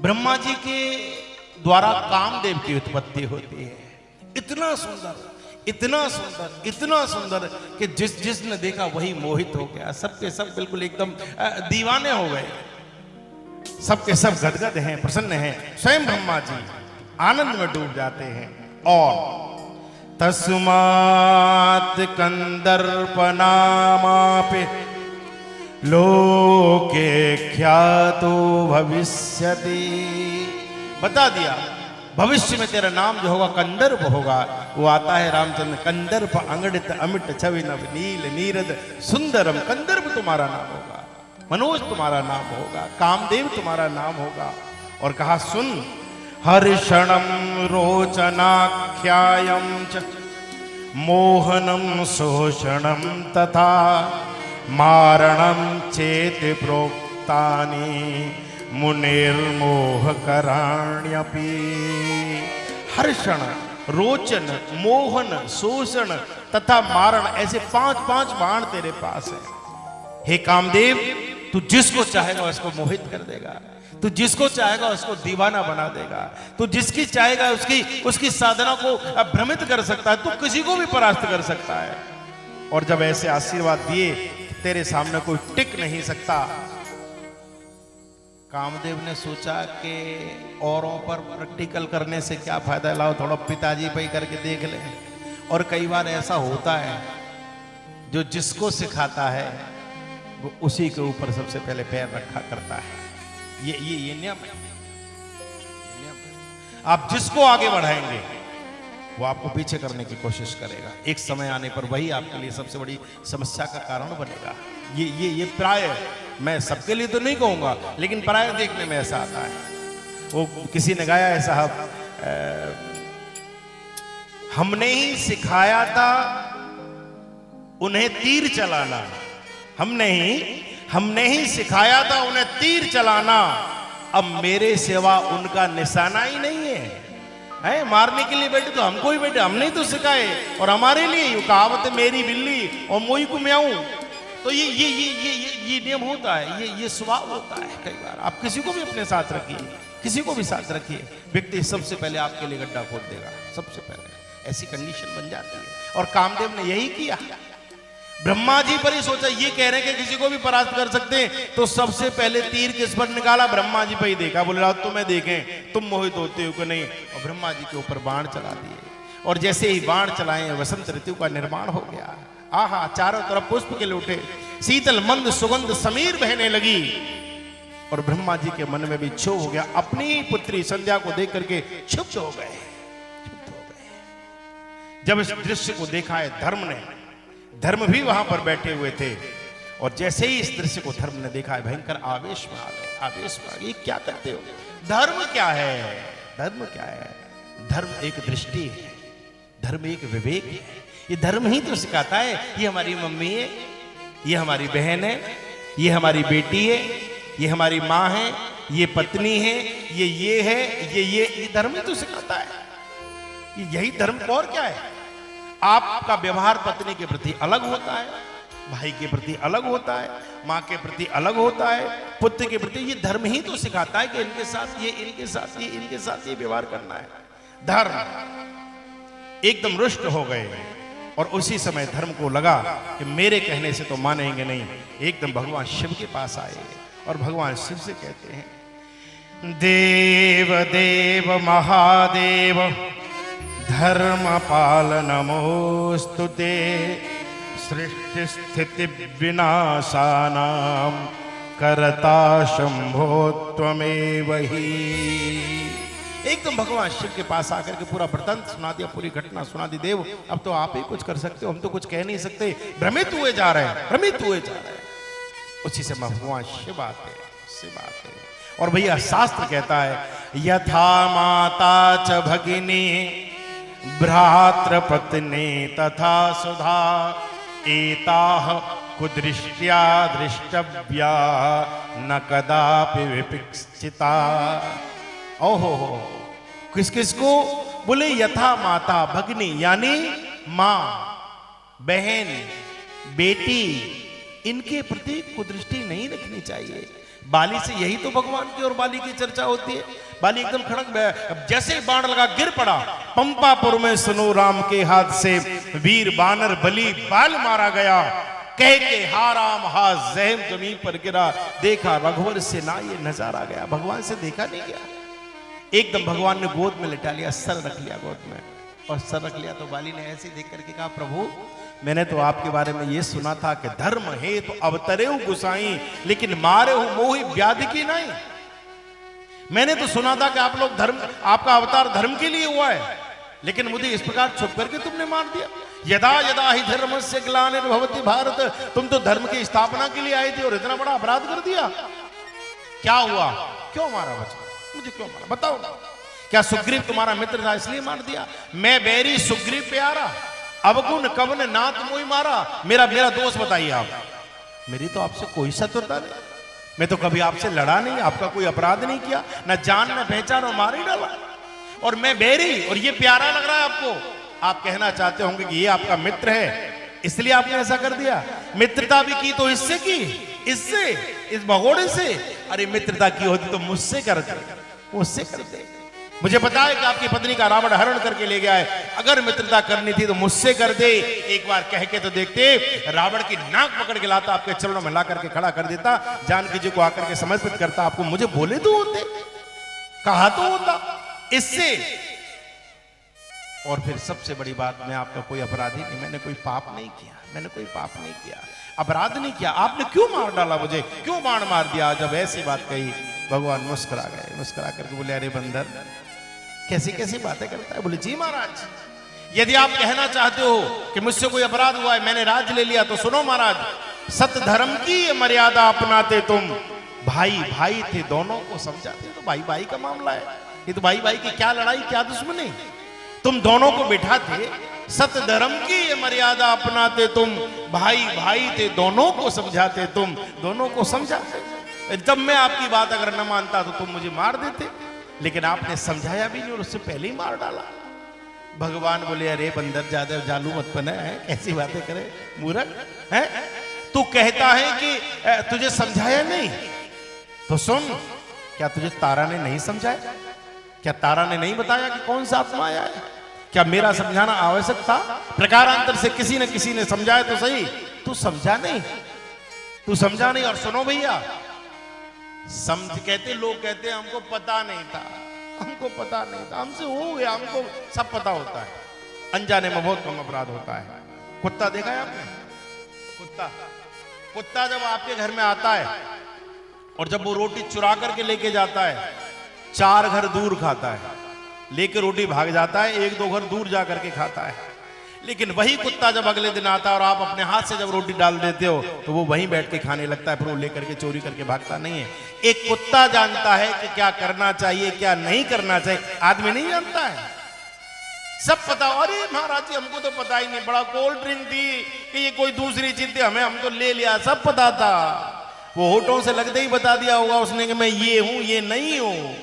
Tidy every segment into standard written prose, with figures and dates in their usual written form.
ब्रह्मा जी के द्वारा कामदेव की उत्पत्ति होती है। इतना सुंदर, इतना सुंदर, इतना सुंदर कि जिसने देखा वही मोहित हो गया। सबके सब बिल्कुल एकदम दीवाने हो गए। सबके सब गदगद हैं, प्रसन्न हैं। स्वयं ब्रह्मा जी आनंद में डूब जाते हैं। और तस्मात् कंदर्प नामापि लोके ख्यातो भविष्यति। बता दिया भविष्य में तेरा नाम जो होगा कंदर्प होगा। वो आता है रामचंद्र, कंदर्प अंगड़ित अमिट छवि नव नील नीरद सुंदरम। कंदर्प तुम्हारा नाम होगा, मनोज तुम्हारा नाम होगा, कामदेव तुम्हारा नाम होगा। और कहा सुन, हर्षणम रोचनाख्यायम च मोहनम शोषणम तथा मारणम चेत प्रोक्तानि मुनिर्मोह कराण्यपि। हर्षण, रोचन, मोहन, शोषण तथा मारण, ऐसे 5 बाण तेरे पास है। हे कामदेव, तू जिसको चाहेगा उसको मोहित कर देगा, तू जिसको चाहेगा उसको दीवाना बना देगा, तू जिसकी चाहेगा उसकी साधना को भ्रमित कर सकता है, तू किसी को भी परास्त कर सकता है। और जब ऐसे आशीर्वाद दिए, तेरे सामने कोई टिक नहीं सकता। कामदेव ने सोचा कि औरों पर प्रैक्टिकल करने से क्या फायदा, लाओ थोड़ा पिताजी पे ही करके देख ले। और कई बार ऐसा होता है, जो जिसको सिखाता है वो उसी के ऊपर सबसे पहले पैर रखा करता है। ये नियम है, ये नियम है। आप जिसको आगे बढ़ाएंगे वो आपको पीछे करने की कोशिश करेगा। एक समय आने पर वही आपके लिए सबसे बड़ी समस्या का कारण बनेगा। ये प्राय, मैं सबके लिए तो नहीं कहूंगा, लेकिन प्राय देखने में ऐसा आता है। वो किसी ने गाया है, साहब हमने ही सिखाया था उन्हें तीर चलाना, हमने ही सिखाया था उन्हें तीर चलाना, अब मेरे सिवा उनका निशाना ही नहीं है। मारने के लिए बैठे तो हमको ही बैठे, हमने ही तो सिखाए। और हमारे लिए कहावत मेरी बिल्ली और मोई को म्याऊं। तो ये नियम होता है, ये स्वभाव होता है। कई बार आप किसी को भी अपने साथ रखिए, किसी को भी साथ रखिए, व्यक्ति सबसे पहले आपके लिए गड्ढा खोद देगा, सबसे पहले। ऐसी कंडीशन बन जाती है। और कामदेव ने यही किया। ब्रह्मा जी पर ही सोचा, ये कह रहे हैं कि किसी को भी परास्त कर सकते हैं, तो सबसे पहले तीर किस पर निकाला? ब्रह्मा जी पर ही देखा। बोले तुम्हें देखें तुम मोहित होते हो कि नहीं। और ब्रह्मा जी के ऊपर बाण चला दिए। और जैसे ही बाण चलाए, वसंत ऋतु का निर्माण हो गया। आहा, चारों तरफ पुष्प के लूटे, शीतल मंद सुगंध समीर बहने लगी। और ब्रह्मा जी के मन में भी क्षोभ हो गया। अपनी पुत्री संध्या को देख करके क्षुब्ध हो गए। जब इस दृश्य को देखा है धर्म भी वहां पर बैठे हुए थे। और जैसे ही इस दृश्य को धर्म ने देखा है, भयंकर आवेश में आ गए, आवेश में आ गए। ये क्या करते हो? धर्म क्या है? धर्म क्या है? धर्म एक दृष्टि है, धर्म एक विवेक है। ये धर्म ही तो सिखाता है। ये हमारी मम्मी है, ये हमारी बहन है, ये हमारी बेटी है, ये हमारी माँ है, ये पत्नी है, ये है, ये धर्म ही तो सिखाता है। यही धर्म और क्या है? आपका व्यवहार पत्नी के प्रति अलग होता है, भाई के प्रति अलग होता है, माँ के प्रति अलग होता है, पुत्र के प्रति। ये धर्म ही तो सिखाता है कि इनके साथ ये, इनके साथ ये, इनके साथ ये व्यवहार करना है। धर्म एकदम रुष्ट हो गए। और उसी समय धर्म को लगा कि मेरे कहने से तो मानेंगे नहीं। एकदम भगवान शिव के पास आए और भगवान शिव से कहते हैं, देव देव महादेव धर्मपाल नमोस्तुते, सृष्टि स्थिति विनाशानां करता शंभो त्वमेव ही। एकदम भगवान शिव के पास आकर के पूरा वृत्तांत सुना दिया, पूरी घटना सुना दी। देव, अब तो आप ही कुछ कर सकते हो, हम तो कुछ कह नहीं सकते। भ्रमित हुए जा रहे हैं, भ्रमित हुए जा रहे हैं। उसी से भगवान शिव आते हैं। और भैया शास्त्र कहता है, यथा माता च भगिनी भ्रातृपत्नी तथा सुधा, एताः कुदृष्ट्या दृष्टव्या न कदापि विपिक्षिता। ओहो, किस किस को? बोले यथा माता भगिनी, यानी माँ, बहन, बेटी, इनके प्रति कुदृष्टि नहीं रखनी चाहिए। बाली से यही तो भगवान की और बाली की चर्चा होती है। बाली एकदम खड़क, जैसे ही बाण लगा गिर पड़ा। पंपापुर में सुनो राम के हाथ से वीर बानर बली बाल मारा गया। कह के हा राम हा जहम जमीन पर गिरा। देखा रघुवर से ना ये नजारा गया। भगवान से देखा नहीं गया। एकदम भगवान ने गोद में लिटा लिया, सर रख लिया गोद में, और सर रख लिया तो बाली ने ऐसे देख करके कहा, प्रभु मैंने तो आपके बारे में ये सुना था कि धर्म है तो अवतरे गुसाई, लेकिन मारे हो मोहि व्याधि की नहीं। मैंने तो सुना था कि आप लोग धर्म, आपका अवतार धर्म के लिए हुआ है, लेकिन मुझे इस प्रकार छुप करके तुमने मार दिया। यदा यदा ही धर्म से ग्लानिर्भवति भारत, तुम तो धर्म की स्थापना के लिए आए थे और इतना बड़ा अपराध कर दिया। क्या हुआ, क्यों मारा बच्चा, मुझे क्यों मारा बताओ। क्या सुग्रीव तुम्हारा मित्र था इसलिए मार दिया? मैं बैरी सुग्रीव प्यारा, अवगुण कवन नाथ मोहि मारा। मेरा दोष बताइए आप। मेरी तो आपसे कोई शत्रुता नहीं, मैं तो कभी आपसे लड़ा नहीं, आपका कोई अपराध नहीं किया, न जान न पहचान और मार ही डाला। और मैं बैरी और ये प्यारा लग रहा है आपको। आप कहना चाहते होंगे कि ये आपका मित्र है इसलिए आपने ऐसा कर दिया। मित्रता भी की तो इससे की, इससे, इस भगोड़े से। अरे मित्रता की होती तो मुझसे करते, मुझसे करते। मुझे पता है कि आपकी पत्नी का रावण हरण करके ले गया है। अगर मित्रता करनी थी तो मुझसे कर दे। एक बार कह के तो देखते, रावण की नाक पकड़ के लाता, आपके चरणों में ला करके खड़ा कर देता, जानकी जी को आकर के समर्पित करता। आपको मुझे बोले तो होते, कहा तो होता इससे। और फिर सबसे बड़ी बात, मैं आपका कोई अपराधी नहीं, मैंने कोई पाप नहीं किया, मैंने कोई पाप नहीं किया, अपराध नहीं किया। आपने क्यों मार डाला मुझे, क्यों बाण मार दिया? जब ऐसी बात कही भगवान मुस्कुरा गए। मुस्कुरा करके बोले, अरे बंदर कैसी कैसी बातें करता है। बोले, जी महाराज, यदि आप कहना चाहते हो कि मुझसे कोई अपराध हुआ है, मैंने राज ले लिया, तो सुनो महाराज, सत्य धर्म की मर्यादा अपनाते तुम। भाई भाई थे, दोनों को समझाते। तो भाई भाई का मामला है, ये तो भाई भाई की क्या लड़ाई, क्या दुश्मनी। तुम दोनों को बिठाते, सत्य धर्म की ये मर्यादा अपनाते तुम। भाई भाई थे, दोनों को समझाते तुम, दोनों को समझाते। जब मैं आपकी बात अगर न मानता तो तुम मुझे मार देते, लेकिन आपने समझाया भी नहीं और उससे पहले ही मार डाला। भगवान बोले, अरे बंदर ज्यादा जालू मत बना है, ऐसी बातें करे मूर्ख है। तू कहता है कि तुझे समझाया नहीं, तो सुन, क्या तुझे तारा ने नहीं समझाया? क्या तारा ने नहीं बताया कि कौन सा आत्मा आया है? क्या मेरा समझाना आवश्यक था? प्रकारांतर से किसी न किसी ने समझाया तो सही, तू समझा नहीं, तू समझा नहीं। और सुनो भैया, समझ कहते, लोग कहते हमको पता नहीं था, हमको पता नहीं था, हमसे हो गया, हमको सब पता होता है। अनजाने में बहुत कम अपराध होता है। कुत्ता देखा है आपने? कुत्ता जब आपके घर में आता है और जब वो रोटी चुरा करके लेके जाता है, 4 घर दूर खाता है, लेके रोटी भाग जाता है, 1-2 घर दूर जा करके खाता है। लेकिन वही कुत्ता जब अगले दिन आता है और आप अपने हाथ से जब रोटी डाल देते हो तो वो वहीं बैठ के खाने लगता है, फिर वो लेकर के चोरी करके भागता नहीं है। एक कुत्ता जानता है कि क्या करना चाहिए, क्या नहीं करना चाहिए, आदमी नहीं जानता है। सब पता। अरे महाराज जी, हमको तो पता ही नहीं, बड़ा कोल्ड ड्रिंक थी कि ये कोई दूसरी चीज थी, हम तो ले लिया, सब पता था। वो होठों से लगते ही बता दिया होगा उसने कि मैं ये हूं, ये नहीं हूं।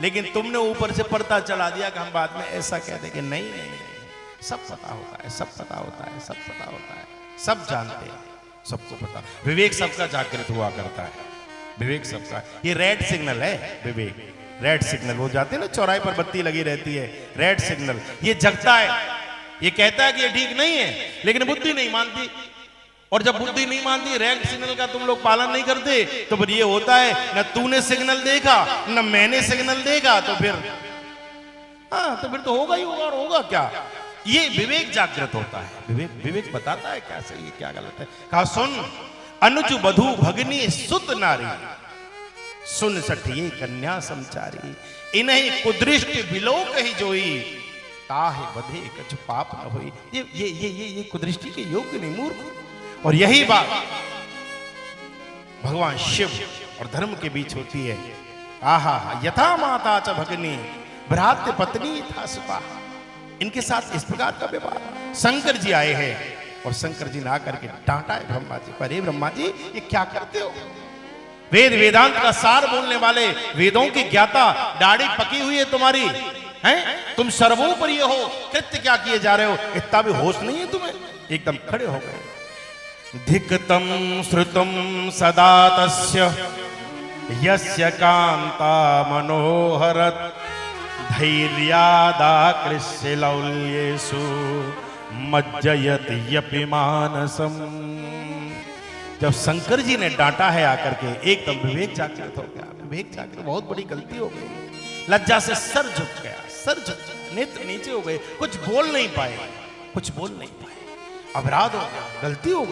लेकिन तुमने ऊपर से पर्दा चढ़ा दिया कि हम बाद में ऐसा कह दें कि नहीं नहीं नहीं, सब पता होता है, सब पता होता है, सब पता होता है, सब जानते हैं, सबको पता। विवेक सबका जागृत हुआ करता है, विवेक सबका। ये रेड सिग्नल है विवेक, रेड सिग्नल। वो जाते हैं ना चौराहे पर, बत्ती लगी रहती है, रेड सिग्नल। ये जगता है, ये कहता है कि ये ठीक नहीं है, लेकिन बुद्धि नहीं मानती। और जब बुद्धि नहीं मानती, रेड सिग्नल का तुम लोग पालन नहीं करते, तो फिर ये होता है, न तूने सिग्नल देखा न मैंने सिग्नल देखा, तो फिर तो फिर तो होगा ही होगा। और होगा क्या? ये विवेक जागृत होता है। विवेक बताता है क्या सही है क्या गलत है। कहा, सुन अनुज बधु भगनी सुत नारी, सुन सठिए कन्या समचारी, इन्हीं कुदृष्टि बिलोक ही जोई, ताहे बधे कछु पाप न होई। ये कुदृष्टि के योग्य नहीं, मूर्ख। और यही बात भगवान शिव और धर्म के बीच होती है। आहा, यथा माता च भगनी भ्रात पत्नी था सुपा। इनके साथ इस प्रकार का व्यवहार। शंकर जी आए हैं और शंकर जी ने आकर के डांटा है ब्रह्मा जी पर, हे ब्रह्मा जी ये क्या करते हो? वेद वेदांत का सार बोलने वाले, वेदों की ज्ञाता, दाढ़ी पकी हुई है तुम्हारी, हैं? तुम सर्वोपरि हो, कृत्य क्या किए जा रहे हो? इतना भी होश नहीं है तुम्हें? एकदम खड़े हो गए। धिक्तम श्रुतम सदा तस्य यस्य कांता मनोहरत धैर्यादाकृष्य लौल्येषु मज्जयति यपि मानसम। जब शंकर जी ने डांटा है आकर के, एकदम विवेक जागृत हो गया। विवेक जागृत, बहुत बड़ी गलती हो गई। लज्जा से सर झुक गया, सर झुक गया, नेत्र नीचे हो गए, कुछ बोल नहीं पाए, कुछ बोल नहीं पाए। अपराध हो गया, गलती हो गई।